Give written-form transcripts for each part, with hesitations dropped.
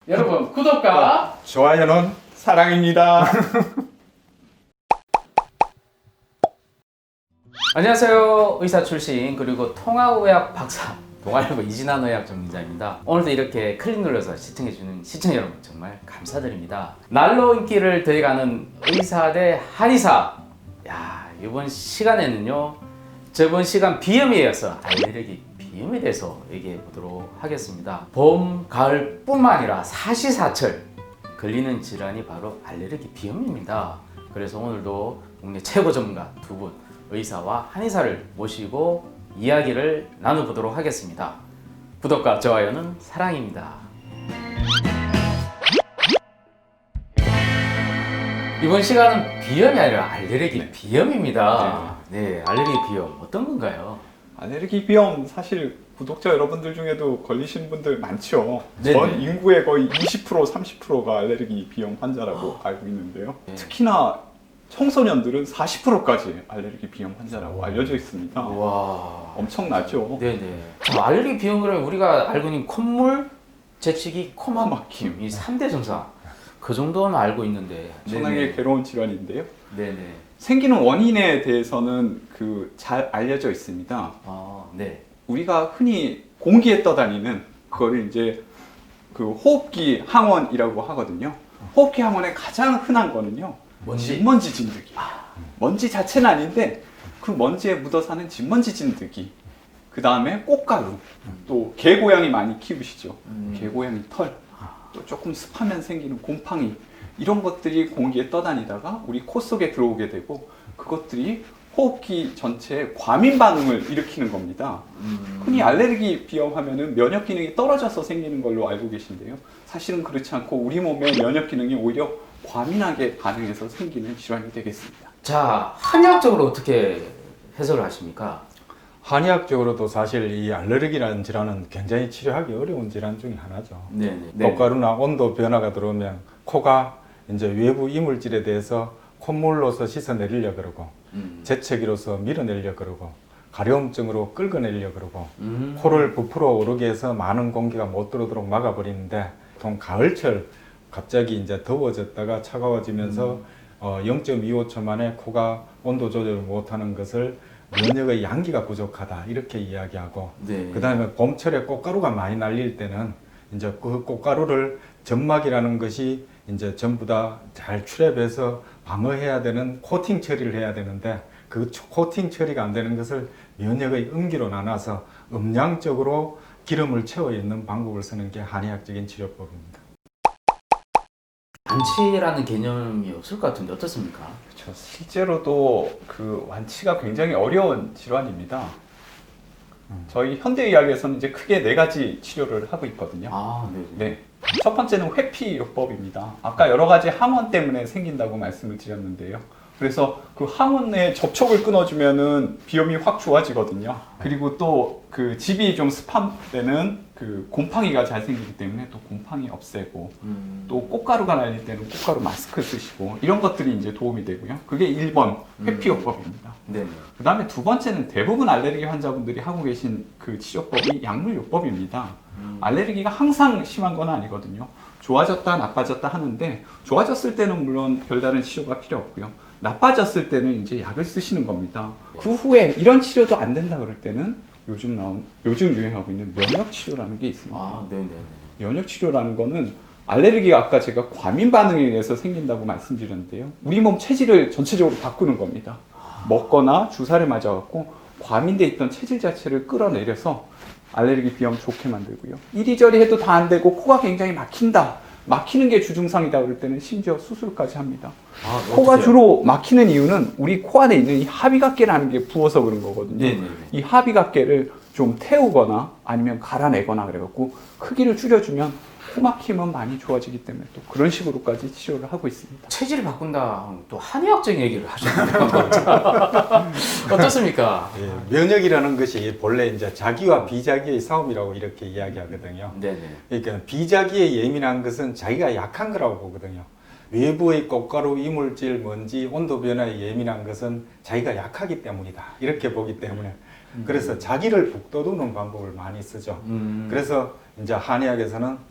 여러분 구독과 좋아요는 사랑입니다. 안녕하세요. 의사 출신 그리고 통합의학 박사 동아일보 이진환 의학 전문의입니다. 오늘도 이렇게 클릭 눌러서 시청해주는 시청자 여러분 정말 감사드립니다. 날로 인기를 더해가는 의사 대 한의사. 야, 이번 시간에는요, 저번 시간 비염에 이어서 알레르기 비염에 대해서 얘기해 보도록 하겠습니다. 봄, 가을뿐만 아니라 사시사철 걸리는 질환이 바로 알레르기 비염입니다. 그래서 오늘도 국내 최고 전문가 두 분, 의사와 한의사를 모시고 이야기를 나눠보도록 하겠습니다. 구독과 좋아요는 사랑입니다. 이번 시간은 비염이 아니라 알레르기 비염입니다. 네, 알레르기 비염 어떤 건가요? 알레르기 비염 사실 구독자 여러분들 중에도 걸리시는 분들 많죠. 네네. 전 인구의 거의 20% 30%가 알레르기 비염 환자라고 알고 있는데요. 네. 특히나 청소년들은 40%까지 알레르기 비염 환자라고 알려져 있습니다. 와, 엄청나죠. 네네. 알레르기 비염 그러면 우리가 알고 있는 콧물, 재채기, 코막힘 이 3대 증상 그 정도는 알고 있는데 엄청나게 네네. 괴로운 질환인데요. 네네. 생기는 원인에 대해서는 잘 알려져 있습니다. 아, 네. 우리가 흔히 공기에 떠다니는 그거를 이제 호흡기 항원이라고 하거든요. 호흡기 항원의 가장 흔한 거는요. 진먼지 진드기. 먼지 자체는 아닌데 그 먼지에 묻어 사는 진먼지 진드기. 그 다음에 꽃가루. 또 개고양이 많이 키우시죠. 개고양이 털. 또 조금 습하면 생기는 곰팡이. 이런 것들이 공기에 떠다니다가 우리 코 속에 들어오게 되고 그것들이 호흡기 전체에 과민 반응을 일으키는 겁니다. 흔히 알레르기 비염 하면은 면역 기능이 떨어져서 생기는 걸로 알고 계신데요. 사실은 그렇지 않고 우리 몸의 면역 기능이 오히려 과민하게 반응해서 생기는 질환이 되겠습니다. 자, 한의학적으로 어떻게 해석을 하십니까? 한의학적으로도 사실 이 알레르기라는 질환은 굉장히 치료하기 어려운 질환 중에 하나죠. 네네. 꽃가루나 온도 변화가 들어오면 코가 이제 외부 이물질에 대해서 콧물로서 씻어내리려 그러고 재채기로서 밀어내려 그러고 가려움증으로 긁어내려 그러고 코를 부풀어 오르게 해서 많은 공기가 못 들어오도록 막아버리는데 보통 가을철 갑자기 이제 더워졌다가 차가워지면서 0.25초 만에 코가 온도 조절을 못하는 것을 면역의 양기가 부족하다 이렇게 이야기하고 네. 그 다음에 봄철에 꽃가루가 많이 날릴 때는 이제 그 꽃가루를 점막이라는 것이 이제 전부 다 잘 출입해서 방어해야 되는 코팅 처리를 해야 되는데 그 코팅 처리가 안 되는 것을 면역의 음기로 나눠서 음양적으로 기름을 채워 있는 방법을 쓰는 게 한의학적인 치료법입니다. 완치라는 개념이 없을 것 같은데 어떻습니까? 그렇죠. 실제로도 완치가 굉장히 어려운 질환입니다. 저희 현대의학에서는 이제 크게 4가지 치료를 하고 있거든요. 아, 네. 네. 첫 번째는 회피요법입니다. 아까 여러 가지 항원 때문에 생긴다고 말씀을 드렸는데요. 그래서 그 항원에 접촉을 끊어주면은 비염이 확 좋아지거든요. 그리고 또 집이 좀 습한 때는 곰팡이가 잘 생기기 때문에 또 곰팡이 없애고 또 꽃가루가 날릴 때는 꽃가루 마스크 쓰시고 이런 것들이 이제 도움이 되고요. 그게 1번 회피요법입니다. 네. 그 다음에 두 번째는 대부분 알레르기 환자분들이 하고 계신 치료법이 약물요법입니다. 알레르기가 항상 심한 건 아니거든요. 좋아졌다 나빠졌다 하는데 좋아졌을 때는 물론 별다른 치료가 필요 없고요. 나빠졌을 때는 이제 약을 쓰시는 겁니다. 그 후에 이런 치료도 안 된다 그럴 때는 요즘 유행하고 있는 면역 치료라는 게 있습니다. 아, 네네. 면역 치료라는 거는 알레르기가 아까 제가 과민 반응에 의해서 생긴다고 말씀드렸는데요. 우리 몸 체질을 전체적으로 바꾸는 겁니다. 먹거나 주사를 맞아갖고 과민돼 있던 체질 자체를 끌어내려서 알레르기 비염 좋게 만들고요. 이리저리 해도 다 안 되고 코가 굉장히 막힌다. 막히는 게 주증상이다 그럴 때는 심지어 수술까지 합니다. 아, 코가 어떡해요? 주로 막히는 이유는 우리 코 안에 있는 이 합의각계라는 게 부어서 그런 거거든요. 네네네. 이 합의각계를 좀 태우거나 아니면 갈아내거나 그래갖고 크기를 줄여주면 코 막힘은 많이 좋아지기 때문에 또 그런 식으로까지 치료를 하고 있습니다. 체질을 바꾼다 하면 또 한의학적인 얘기를 하셨네요. 어떻습니까? 예, 면역이라는 것이 본래 이제 자기와 비자기의 싸움이라고 이렇게 이야기하거든요. 네네. 그러니까 비자기에 예민한 것은 자기가 약한 거라고 보거든요. 외부의 꽃가루, 이물질, 먼지, 온도 변화에 예민한 것은 자기가 약하기 때문이다. 이렇게 보기 때문에 그래서 자기를 북돋우는 방법을 많이 쓰죠. 그래서 이제 한의학에서는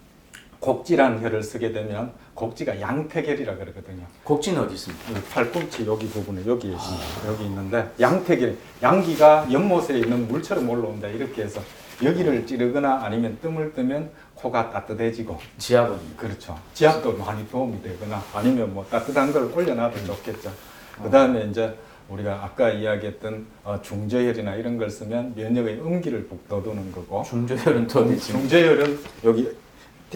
곡지라는 혈을 쓰게 되면 곡지가 양태결이라 그러거든요. 곡지는 어디 있습니까? 이 팔꿈치 여기 부분에 여기 있습니다. 여기 있는데 양태결, 양기가 연못에 있는 물처럼 올라온다 이렇게 해서 여기를 찌르거나 아니면 뜸을 뜨면 코가 따뜻해지고 지압은 그렇죠. 지압도 많이 도움이 되거나 아니면 뭐 따뜻한 걸 올려놔도 좋겠죠. 그 다음에 이제 우리가 아까 이야기했던 중저혈이나 이런 걸 쓰면 면역의 음기를 북돋우는 거고 중저혈은 또 어디 있습니까? 중저혈은 여기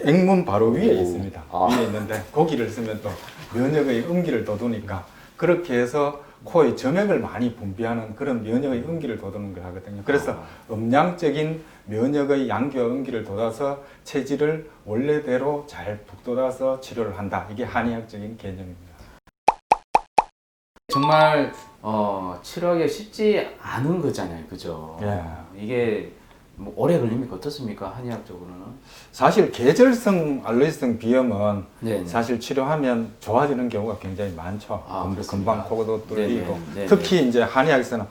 앵문 바로 위에 있습니다. 아. 위에 있는데 거기를 쓰면 또 면역의 음기를 돋우니까 그렇게 해서 코에 점액을 많이 분비하는 그런 면역의 음기를 돋우는 걸 하거든요. 그래서 음양적인 면역의 양기와 음기를 돋아서 체질을 원래대로 잘 북돋아서 치료를 한다. 이게 한의학적인 개념입니다. 정말 치료하기 쉽지 않은 거잖아요, 그죠? 예. 이게 뭐 오래 걸립니까? 어떻습니까? 한의학적으로는? 사실 계절성 알레르기성 비염은 네. 사실 치료하면 좋아지는 경우가 굉장히 많죠. 그렇습니다. 금방 코도 뚫리고 네네. 특히 이제 한의학에서는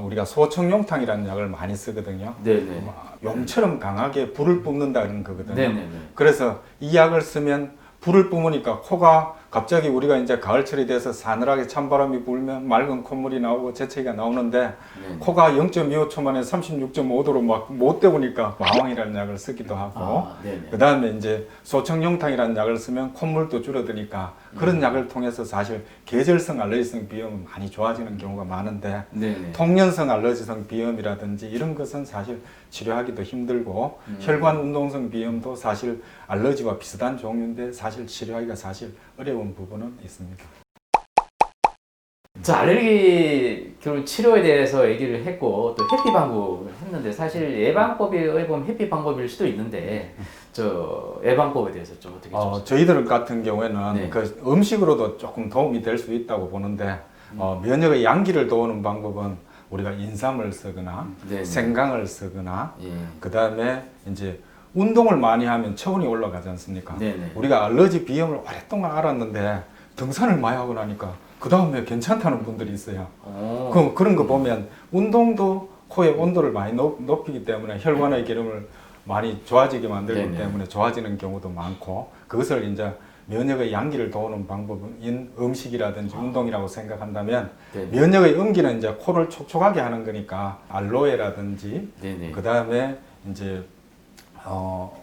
우리가 소청용탕이라는 약을 많이 쓰거든요. 네네. 용처럼 강하게 불을 뿜는다는 거거든요. 네네네. 그래서 이 약을 쓰면 불을 뿜으니까 코가 갑자기 우리가 이제 가을철이 돼서 싸늘하게 찬바람이 불면 맑은 콧물이 나오고 재채기가 나오는데 네네. 코가 0.25초 만에 36.5도로 막 못 때우니까 마왕이라는 약을 쓰기도 하고 네네. 그 다음에 이제 소청용탕이라는 약을 쓰면 콧물도 줄어드니까 그런 약을 통해서 사실 계절성 알레르기성 비염은 많이 좋아지는 경우가 많은데 네네. 통년성 알레르기성 비염이라든지 이런 것은 사실 치료하기도 힘들고 혈관 운동성 비염도 사실 알러지와 비슷한 종류인데 사실 치료하기가 사실 어려운 부분은 있습니다. 자, 알레르기 치료에 대해서 얘기를 했고 또 회피 방법을 했는데 사실 예방법에 보면 회피 방법일 수도 있는데 저 예방법에 대해서 좀 어떻게 좀 저희들 같은 경우에는 네. 그 음식으로도 조금 도움이 될 수 있다고 보는데 면역의 양기를 도우는 방법은 우리가 인삼을 쓰거나 네네. 생강을 쓰거나 예. 그 다음에 이제 운동을 많이 하면 체온이 올라가지 않습니까? 네네. 우리가 알러지 비염을 오랫동안 앓았는데 등산을 많이 하고 나니까 그 다음에 괜찮다는 분들이 있어요. 그런 거 보면 운동도 코의 온도를 많이 높이기 때문에 혈관의 기름을 많이 좋아지게 만들기 네네. 때문에 좋아지는 경우도 많고 그것을 이제 면역의 양기를 도우는 방법인 음식이라든지 운동이라고 생각한다면 네네. 면역의 음기는 이제 코를 촉촉하게 하는 거니까 알로에라든지 네네. 그 다음에 이제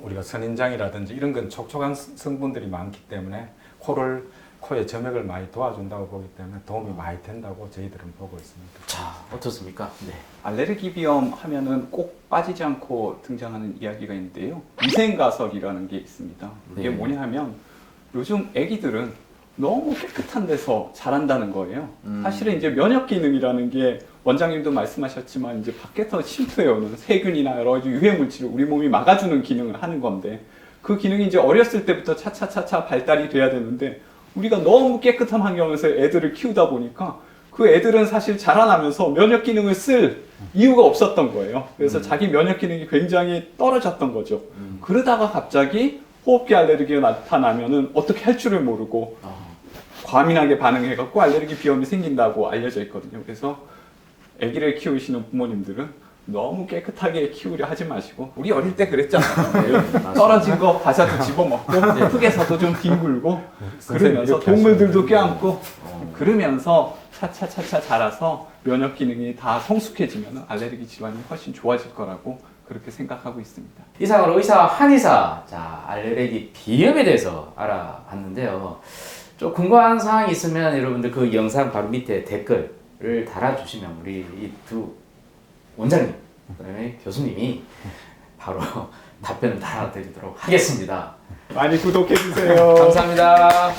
우리가 선인장이라든지 이런 건 촉촉한 성분들이 많기 때문에 코에 점액을 많이 도와준다고 보기 때문에 도움이 많이 된다고 저희들은 보고 있습니다. 자, 어떻습니까? 네. 알레르기 비염 하면은 꼭 빠지지 않고 등장하는 이야기가 있는데요. 위생가설이라는 게 있습니다. 이게 네. 뭐냐 하면 요즘 아기들은 너무 깨끗한 데서 자란다는 거예요. 사실은 이제 면역 기능이라는 게 원장님도 말씀하셨지만 이제 밖에서 침투해오는 세균이나 여러 가지 유해 물질을 우리 몸이 막아주는 기능을 하는 건데 그 기능이 이제 어렸을 때부터 차차차차 발달이 돼야 되는데 우리가 너무 깨끗한 환경에서 애들을 키우다 보니까 그 애들은 사실 자라나면서 면역 기능을 쓸 이유가 없었던 거예요. 그래서 자기 면역 기능이 굉장히 떨어졌던 거죠. 그러다가 갑자기 호흡기 알레르기가 나타나면은 어떻게 할 줄을 모르고 과민하게 반응해갖고 알레르기 비염이 생긴다고 알려져 있거든요. 그래서 아기를 키우시는 부모님들은 너무 깨끗하게 키우려 하지 마시고 우리 어릴 때 그랬잖아요. 떨어진 거 과자도 집어먹고 흙에서도 좀 뒹굴고 그러면서 동물들도 껴안고 그러면서 차차차차 자라서 면역 기능이 다 성숙해지면 알레르기 질환이 훨씬 좋아질 거라고 그렇게 생각하고 있습니다. 이상으로 의사 한의사 자 알레르기 비염에 대해서 알아봤는데요. 좀 궁금한 사항이 있으면 여러분들 그 영상 바로 밑에 댓글을 달아주시면 우리 이 두 원장님 그다음에 교수님이 바로 답변을 달아드리도록 하겠습니다. 많이 구독해 주세요. 감사합니다.